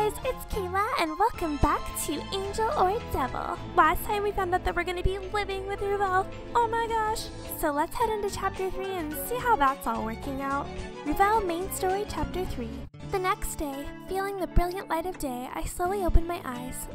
guys, it's Kayla and welcome back to Angel or Devil. Last time we found out that we're going to be living with Ruvel. Oh my gosh. So let's head into chapter 3 and see how that's all working out. Ruvel main story chapter 3. The next day, feeling the brilliant light of day, I slowly opened my eyes.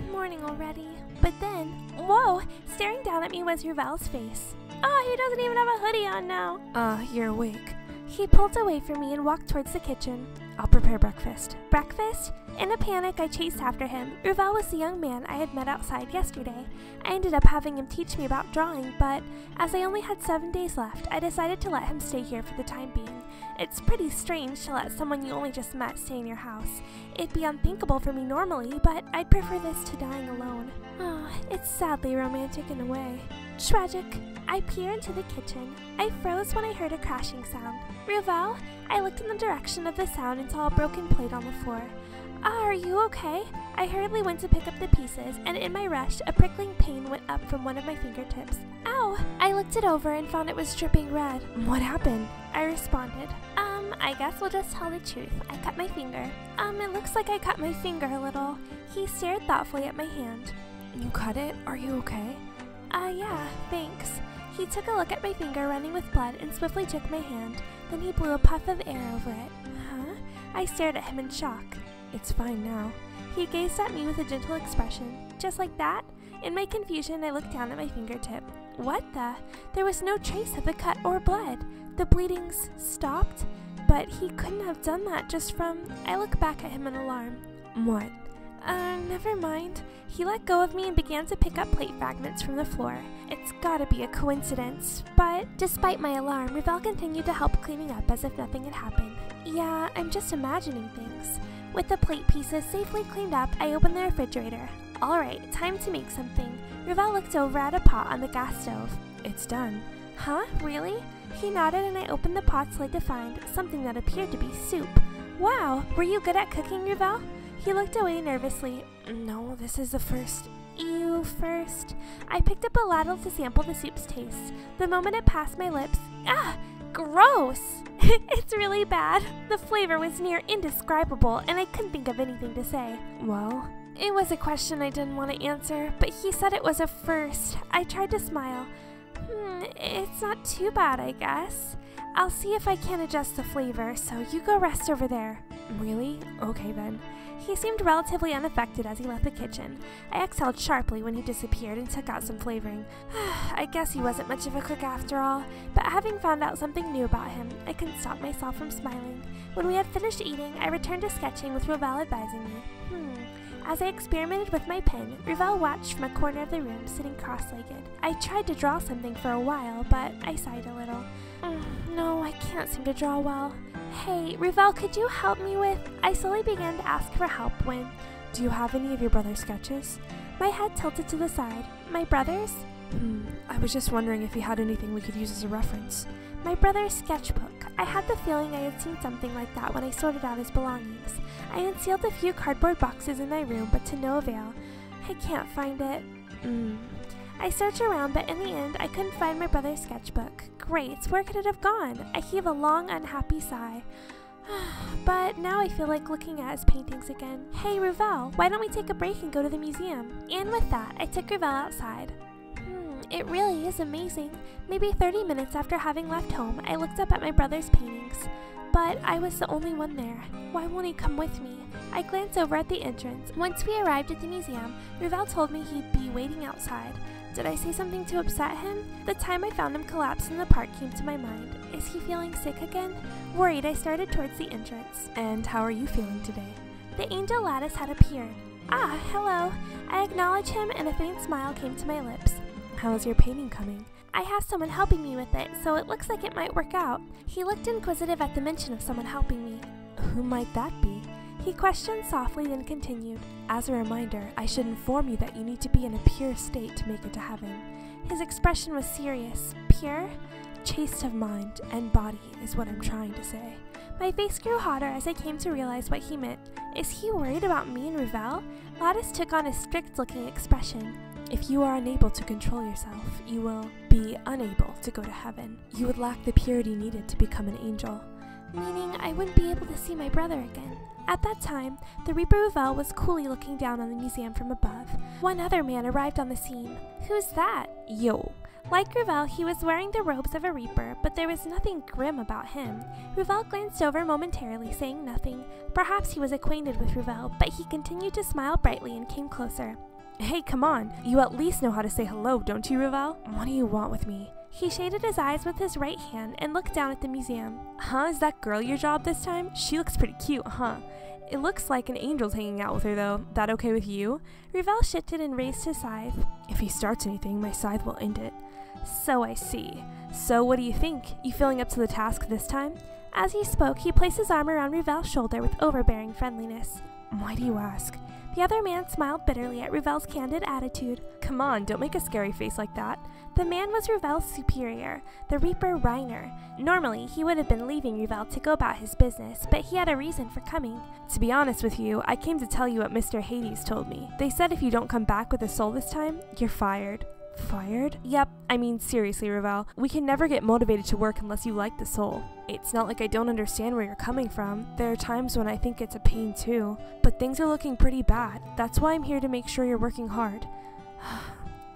Morning already. But then, whoa, staring down at me was Ruvel's face. Oh, he doesn't even have a hoodie on now. You're awake. He pulled away from me and walked towards the kitchen. I'll prepare breakfast. Breakfast? In a panic, I chased after him. Ruvel was the young man I had met outside yesterday. I ended up having him teach me about drawing, but as I only had 7 days left, I decided to let him stay here for the time being. It's pretty strange to let someone you only just met stay in your house. It'd be unthinkable for me normally, but I'd prefer this to dying alone. Oh, it's sadly romantic in a way. Tragic. I peer into the kitchen. I froze when I heard a crashing sound. Ruvel? I looked in the direction of the sound and saw a broken plate on the floor. Are you okay? I hurriedly went to pick up the pieces, and in my rush, a prickling pain went up from one of my fingertips. Ow! I looked it over and found it was dripping red. What happened? I responded. I guess we'll just tell the truth. I cut my finger. It looks like I cut my finger a little. He stared thoughtfully at my hand. You cut it? Are you okay? Yeah, thanks. He took a look at my finger running with blood and swiftly took my hand. Then he blew a puff of air over it. Huh? I stared at him in shock. It's fine now. He gazed at me with a gentle expression. Just like that? In my confusion, I looked down at my fingertip. What the? There was no trace of the cut or blood. The bleeding's stopped, but he couldn't have done that just from... I looked back at him in alarm. What? Never mind. He let go of me and began to pick up plate fragments from the floor. It's gotta be a coincidence, but despite my alarm, Ruvel continued to help cleaning up as if nothing had happened. Yeah, I'm just imagining things. With the plate pieces safely cleaned up, I opened the refrigerator. Alright, time to make something. Ruvel looked over at a pot on the gas stove. It's done. Huh? Really? He nodded and I opened the pot's lid to find something that appeared to be soup. Wow, were you good at cooking, Ruvel? He looked away nervously. No, this is the first. You first. I picked up a ladle to sample the soup's taste. The moment it passed my lips, gross! It's really bad. The flavor was near indescribable, and I couldn't think of anything to say. Well, it was a question I didn't want to answer, but he said it was a first. I tried to smile. It's not too bad, I guess. I'll see if I can adjust the flavor, so you go rest over there. Really? Okay then. He seemed relatively unaffected as he left the kitchen. I exhaled sharply when he disappeared and took out some flavoring. I guess he wasn't much of a cook after all, but having found out something new about him, I couldn't stop myself from smiling. When we had finished eating, I returned to sketching with Ruvel advising me. As I experimented with my pen, Ruvel watched from a corner of the room, sitting cross-legged. I tried to draw something for a while, but I sighed a little. No, I can't seem to draw well. Hey, Ruvel, could you help me with... I slowly began to ask for help when... Do you have any of your brother's sketches? My head tilted to the side. My brother's? I was just wondering if you had anything we could use as a reference. My brother's sketchbook. I had the feeling I had seen something like that when I sorted out his belongings. I unsealed a few cardboard boxes in my room, but to no avail. I can't find it. I searched around, but in the end, I couldn't find my brother's sketchbook. Great, where could it have gone? I heave a long, unhappy sigh. But now I feel like looking at his paintings again. Hey, Ruvel, why don't we take a break and go to the museum? And with that, I took Ruvel outside. It really is amazing. Maybe 30 minutes after having left home, I looked up at my brother's paintings. But I was the only one there. Why won't he come with me? I glanced over at the entrance. Once we arrived at the museum, Ruvel told me he'd be waiting outside. Did I say something to upset him? The time I found him collapsed in the park came to my mind. Is he feeling sick again? Worried, I started towards the entrance. And how are you feeling today? The angel lattice had appeared. Hello. I acknowledged him and a faint smile came to my lips. How's your painting coming? I have someone helping me with it, so it looks like it might work out. He looked inquisitive at the mention of someone helping me. Who might that be? He questioned softly, then continued. As a reminder, I should inform you that you need to be in a pure state to make it to heaven. His expression was serious. Pure? Chaste of mind and body is what I'm trying to say. My face grew hotter as I came to realize what he meant. Is he worried about me and Ruvel? Lattice took on a strict-looking expression. If you are unable to control yourself, you will be unable to go to heaven. You would lack the purity needed to become an angel. Meaning I wouldn't be able to see my brother again. At that time, the Reaper Ruvel was coolly looking down on the museum from above. One other man arrived on the scene. Who's that? Yo. Like Ruvel, he was wearing the robes of a Reaper, but there was nothing grim about him. Ruvel glanced over momentarily, saying nothing. Perhaps he was acquainted with Ruvel, but he continued to smile brightly and came closer. Hey, come on. You at least know how to say hello, don't you, Ruvel? What do you want with me? He shaded his eyes with his right hand and looked down at the museum. Huh, is that girl your job this time? She looks pretty cute, huh? It looks like an angel's hanging out with her, though. That okay with you? Ruvel shifted and raised his scythe. If he starts anything, my scythe will end it. So I see. So what do you think? You feeling up to the task this time? As he spoke, he placed his arm around Ruvel's shoulder with overbearing friendliness. Why do you ask? The other man smiled bitterly at Ruvel's candid attitude. Come on, don't make a scary face like that. The man was Ruvel's superior, the Reaper Reiner. Normally, he would have been leaving Ruvel to go about his business, but he had a reason for coming. To be honest with you, I came to tell you what Mr. Hades told me. They said if you don't come back with a soul this time, you're fired. Fired? Yep, I mean seriously, Ruvel. We can never get motivated to work unless you like the soul. It's not like I don't understand where you're coming from. There are times when I think it's a pain too. But things are looking pretty bad. That's why I'm here to make sure you're working hard.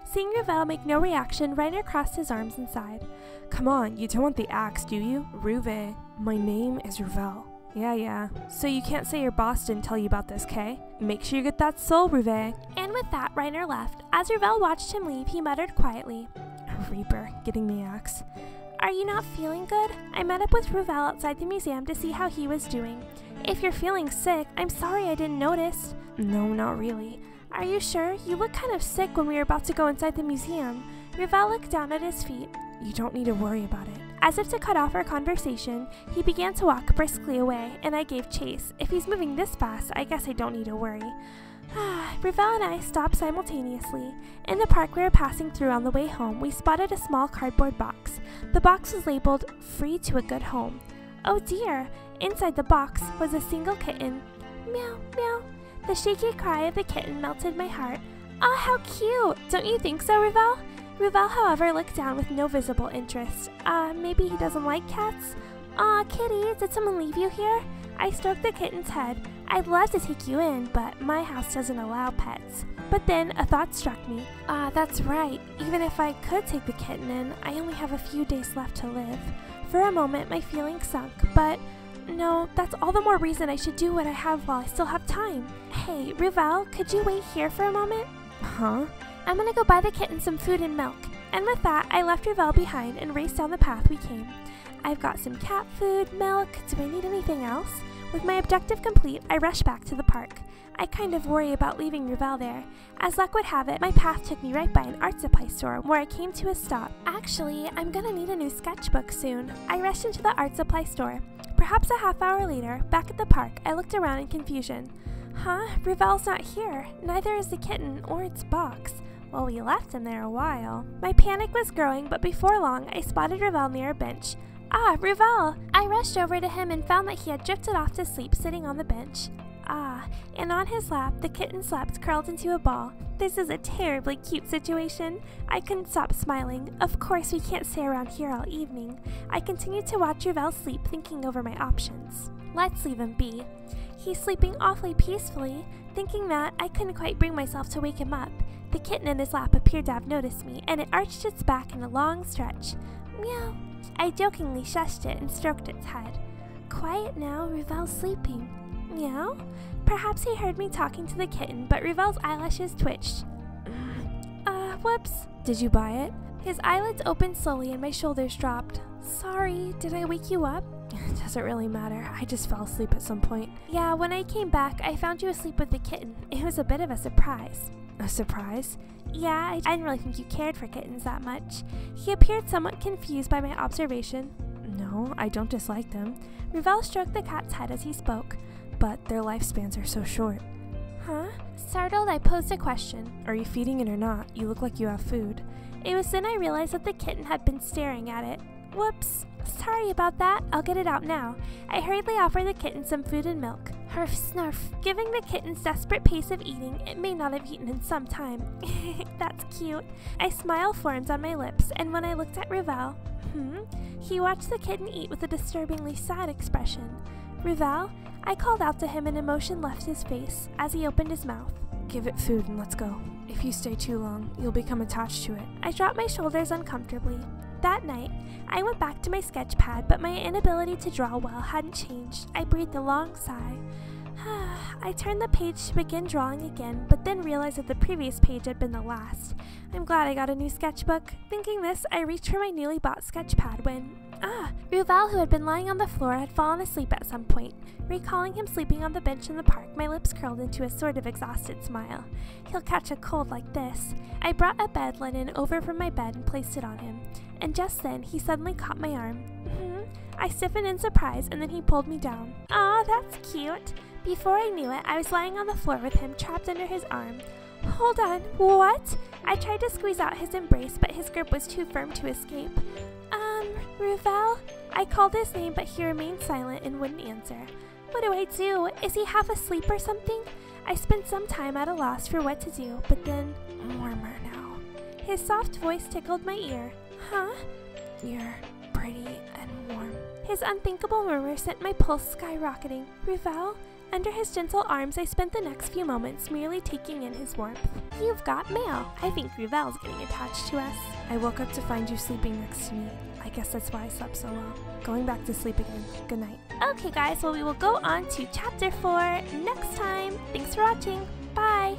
Seeing Ruvel make no reaction, Reiner crossed his arms and sighed. Come on, you don't want the axe, do you? Ruvel. My name is Ruvel. Yeah. So you can't say your boss didn't tell you about this, Kay? Make sure you get that soul, Ruvel. And with that, Reiner left. As Ruvel watched him leave, he muttered quietly, Reaper, getting the axe. Are you not feeling good? I met up with Ruvel outside the museum to see how he was doing. If you're feeling sick, I'm sorry I didn't notice. No, not really. Are you sure? You look kind of sick when we were about to go inside the museum. Ruvel looked down at his feet. You don't need to worry about it. As if to cut off our conversation, he began to walk briskly away, and I gave chase. If he's moving this fast, I guess I don't need to worry. Ruvel and I stopped simultaneously. In the park we were passing through on the way home, we spotted a small cardboard box. The box was labeled, Free to a Good Home. Oh dear! Inside the box was a single kitten. Meow, meow. The shaky cry of the kitten melted my heart. Ah, how cute! Don't you think so, Ruvel? Ruvel, however, looked down with no visible interest. Maybe he doesn't like cats? Aw, kitty, did someone leave you here? I stroked the kitten's head. I'd love to take you in, but my house doesn't allow pets. But then a thought struck me. That's right. Even if I could take the kitten in, I only have a few days left to live. For a moment, my feelings sunk, but no, that's all the more reason I should do what I have while I still have time. Hey, Ruvel, could you wait here for a moment? Huh? I'm gonna go buy the kitten some food and milk. And with that, I left Ruvel behind and raced down the path we came. I've got some cat food, milk. Do I need anything else? With my objective complete, I rushed back to the park. I kind of worry about leaving Ruvel there. As luck would have it, my path took me right by an art supply store where I came to a stop. Actually, I'm gonna need a new sketchbook soon. I rushed into the art supply store. Perhaps a half hour later, back at the park, I looked around in confusion. Huh? Ruvel's not here. Neither is the kitten or its box. Well, we left him there a while. My panic was growing, but before long, I spotted Ruvel near a bench. Ah, Ruvel! I rushed over to him and found that he had drifted off to sleep sitting on the bench. And on his lap, the kitten slept curled into a ball. This is a terribly cute situation. I couldn't stop smiling. Of course, we can't stay around here all evening. I continued to watch Ruvel sleep, thinking over my options. Let's leave him be. He's sleeping awfully peacefully, thinking that I couldn't quite bring myself to wake him up. The kitten in his lap appeared to have noticed me, and it arched its back in a long stretch. Meow. I jokingly shushed it and stroked its head. Quiet now, Ruvel's sleeping. Meow? Perhaps he heard me talking to the kitten, but Ruvel's eyelashes twitched. Whoops. Did you buy it? His eyelids opened slowly and my shoulders dropped. Sorry, did I wake you up? It doesn't really matter. I just fell asleep at some point. Yeah, when I came back, I found you asleep with the kitten. It was a bit of a surprise. A surprise? Yeah, I didn't really think you cared for kittens that much. He appeared somewhat confused by my observation. No, I don't dislike them. Ruvel stroked the cat's head as he spoke, but their lifespans are so short. Huh? Startled, I posed a question. Are you feeding it or not? You look like you have food. It was then I realized that the kitten had been staring at it. Whoops. Sorry about that. I'll get it out now. I hurriedly offered the kitten some food and milk. Hurf snarf. Giving the kitten's desperate pace of eating, it may not have eaten in some time. That's cute. A smile formed on my lips, and when I looked at Ruvel, he watched the kitten eat with a disturbingly sad expression. Ruvel? I called out to him and emotion left his face as he opened his mouth. Give it food and let's go. If you stay too long, you'll become attached to it. I dropped my shoulders uncomfortably. That night, I went back to my sketch pad, but my inability to draw well hadn't changed. I breathed a long sigh. I turned the page to begin drawing again, but then realized that the previous page had been the last. I'm glad I got a new sketchbook. Thinking this, I reached for my newly bought sketch pad when... Ruvel, who had been lying on the floor, had fallen asleep at some point. Recalling him sleeping on the bench in the park, my lips curled into a sort of exhausted smile. He'll catch a cold like this. I brought a bed linen over from my bed and placed it on him. And just then, he suddenly caught my arm. I stiffened in surprise, and then he pulled me down. Aw, that's cute. Before I knew it, I was lying on the floor with him trapped under his arm. Hold on, what? I tried to squeeze out his embrace, but his grip was too firm to escape. Ruvel? I called his name, but he remained silent and wouldn't answer. What do I do? Is he half asleep or something? I spent some time at a loss for what to do, but then... Warmer now. His soft voice tickled my ear. Huh? You're pretty and warm. His unthinkable murmur sent my pulse skyrocketing. Ruvel? Under his gentle arms, I spent the next few moments merely taking in his warmth. You've got mail. I think Ruvel's getting attached to us. I woke up to find you sleeping next to me. I guess that's why I slept so well. Going back to sleep again. Good night. Okay guys, well we will go on to chapter 4 next time. Thanks for watching. Bye!